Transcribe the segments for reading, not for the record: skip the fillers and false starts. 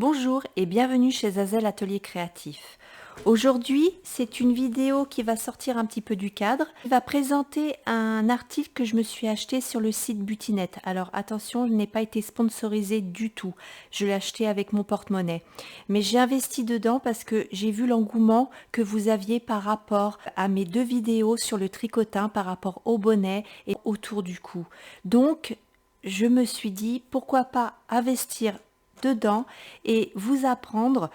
Bonjour et bienvenue chez Zazel Atelier Créatif. Aujourd'hui, c'est une vidéo qui va sortir un petit peu du cadre. Elle va présenter un article que je me suis acheté sur le site Butinette. Alors attention, je n'ai pas été sponsorisée du tout. Je l'ai acheté avec mon porte-monnaie. Mais j'ai investi dedans parce que j'ai vu l'engouement que vous aviez par rapport à mes deux vidéos sur le tricotin, par rapport au bonnet et autour du cou. Donc, je me suis dit, pourquoi pas investir dedans et vous apprendre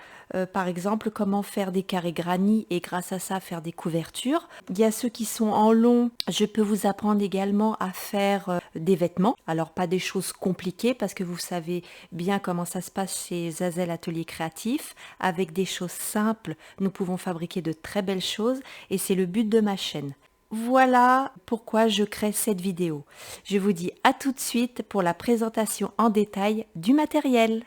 par exemple comment faire des carrés granit et grâce à ça faire des couvertures. Il y a ceux qui sont en long, je peux vous apprendre également à faire des vêtements. Alors pas des choses compliquées parce que vous savez bien comment ça se passe chez Zazel Atelier Créatif. Avec des choses simples, nous pouvons fabriquer de très belles choses et c'est le but de ma chaîne. Voilà pourquoi je crée cette vidéo. Je vous dis à tout de suite pour la présentation en détail du matériel.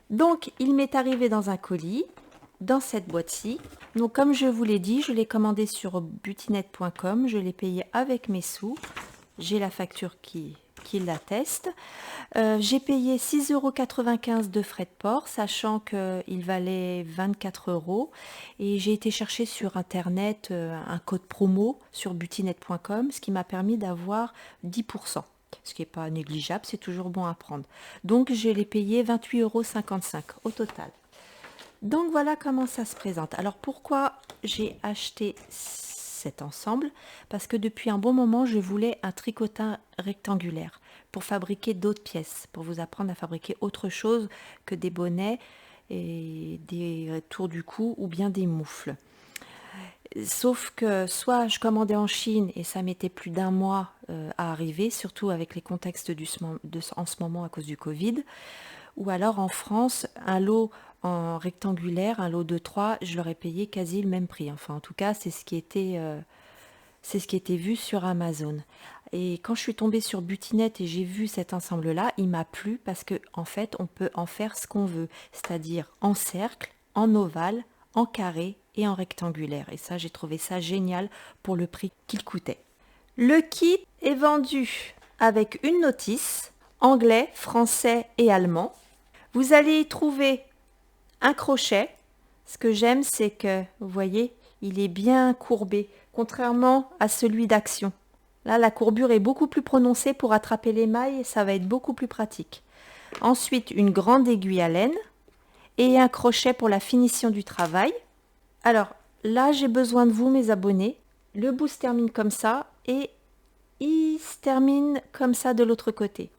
Donc, il m'est arrivé dans un colis, dans cette boîte-ci. Donc, comme je vous l'ai dit, je l'ai commandé sur butinette.com. Je l'ai payé avec mes sous. J'ai la facture qui l'atteste. J'ai payé 6,95 € de frais de port, sachant qu'il valait 24 €. Et j'ai été chercher sur Internet un code promo sur butinette.com, ce qui m'a permis d'avoir 10%. Ce qui n'est pas négligeable, c'est toujours bon à prendre. Donc, je l'ai payé 28,55 € au total. Donc, voilà comment ça se présente. Alors, pourquoi j'ai acheté cet ensemble? Parce que depuis un bon moment, je voulais un tricotin rectangulaire pour fabriquer d'autres pièces, pour vous apprendre à fabriquer autre chose que des bonnets et des tours du cou ou bien des moufles. Sauf que soit je commandais en Chine et ça mettait plus d'un mois à arriver, surtout avec les contextes en ce moment à cause du Covid, ou alors en France, un lot en rectangulaire, un lot de 3, je l'aurais payé quasi le même prix. Enfin, en tout cas, c'est ce qui était vu sur Amazon. Et quand je suis tombée sur Butinette et j'ai vu cet ensemble-là, il m'a plu parce que en fait, on peut en faire ce qu'on veut, c'est-à-dire en cercle, en ovale, en carré et en rectangulaire. Et ça, j'ai trouvé ça génial pour le prix qu'il coûtait. Le kit est vendu avec une notice, anglais, français et allemand. Vous allez y trouver un crochet. Ce que j'aime, c'est que, vous voyez, il est bien courbé, contrairement à celui d'Action. Là, la courbure est beaucoup plus prononcée pour attraper les mailles et ça va être beaucoup plus pratique. Ensuite, une grande aiguille à laine et un crochet pour la finition du travail. Alors, là, j'ai besoin de vous, mes abonnés. Le bout se termine comme ça et il se termine comme ça de l'autre côté.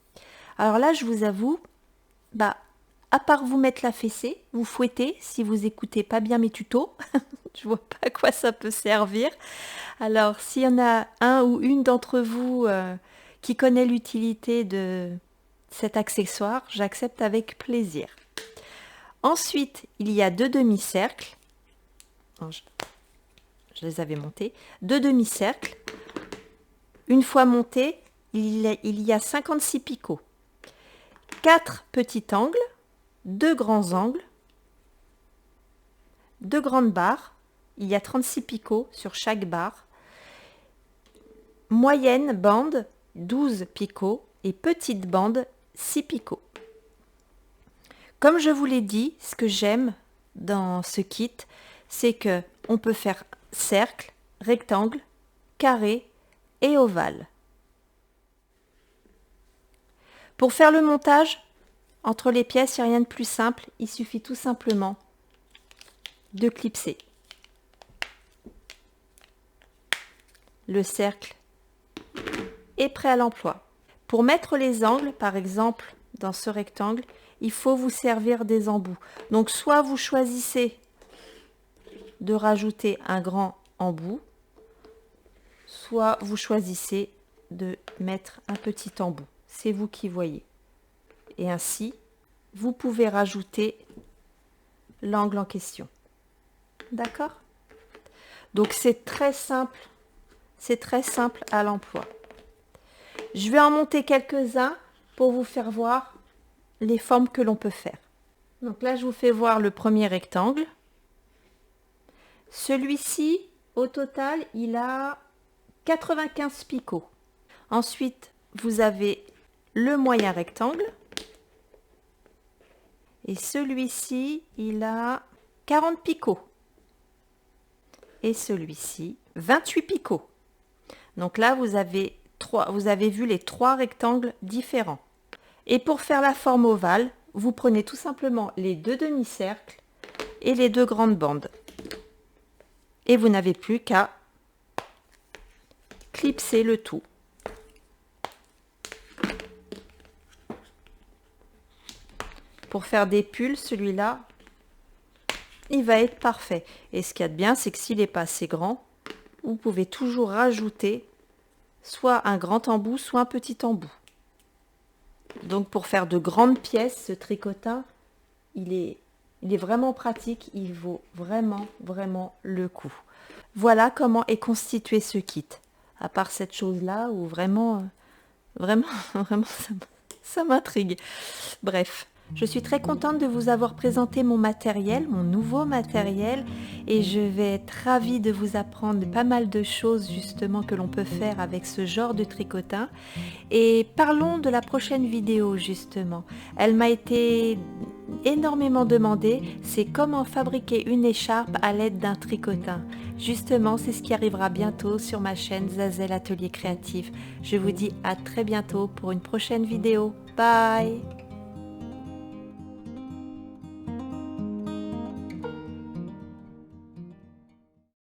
Alors là, je vous avoue, à part vous mettre la fessée, vous fouettez si vous écoutez pas bien mes tutos. Je vois pas à quoi ça peut servir. Alors, s'il y en a un ou une d'entre vous qui connaît l'utilité de cet accessoire, j'accepte avec plaisir. Ensuite, il y a deux demi-cercles. Je les avais montés. Deux demi-cercles. Une fois montés, il y a 56 picots. 4 petits angles, 2 grands angles, 2 grandes barres. Il y a 36 picots sur chaque barre. Moyenne bande, 12 picots et petite bande, 6 picots. Comme je vous l'ai dit, ce que j'aime dans ce kit, c'est que on peut faire cercle, rectangle, carré et ovale. Pour faire le montage, entre les pièces, il n'y a rien de plus simple. Il suffit tout simplement de clipser. Le cercle est prêt à l'emploi. Pour mettre les angles, par exemple, dans ce rectangle, il faut vous servir des embouts. Donc, soit vous choisissez de rajouter un grand embout, soit vous choisissez de mettre un petit embout. C'est vous qui voyez. Et ainsi, vous pouvez rajouter l'angle en question. D'accord? Donc, c'est très simple à l'emploi. Je vais en monter quelques-uns pour vous faire voir les formes que l'on peut faire. Donc là, je vous fais voir le premier rectangle. Celui-ci, au total, il a 95 picots. Ensuite, vous avez le moyen rectangle. Et celui-ci, il a 40 picots. Et celui-ci, 28 picots. Donc là, vous avez vu les 3 rectangles différents. Et pour faire la forme ovale, vous prenez tout simplement les 2 demi-cercles et les 2 grandes bandes. Et vous n'avez plus qu'à clipser le tout. Pour faire des pulls, celui-là, il va être parfait. Et ce qu'il y a de bien, c'est que s'il n'est pas assez grand, vous pouvez toujours rajouter soit un grand embout, soit un petit embout. Donc pour faire de grandes pièces, ce tricotin, il est vraiment pratique, il vaut vraiment le coup. Voilà comment est constitué ce kit. À part cette chose-là où vraiment ça m'intrigue. Bref. Je suis très contente de vous avoir présenté mon matériel, mon nouveau matériel, et je vais être ravie de vous apprendre pas mal de choses justement que l'on peut faire avec ce genre de tricotin. Et parlons de la prochaine vidéo justement. Elle m'a été énormément demandée, c'est comment fabriquer une écharpe à l'aide d'un tricotin. Justement, c'est ce qui arrivera bientôt sur ma chaîne Zazel Atelier Créatif. Je vous dis à très bientôt pour une prochaine vidéo. Bye!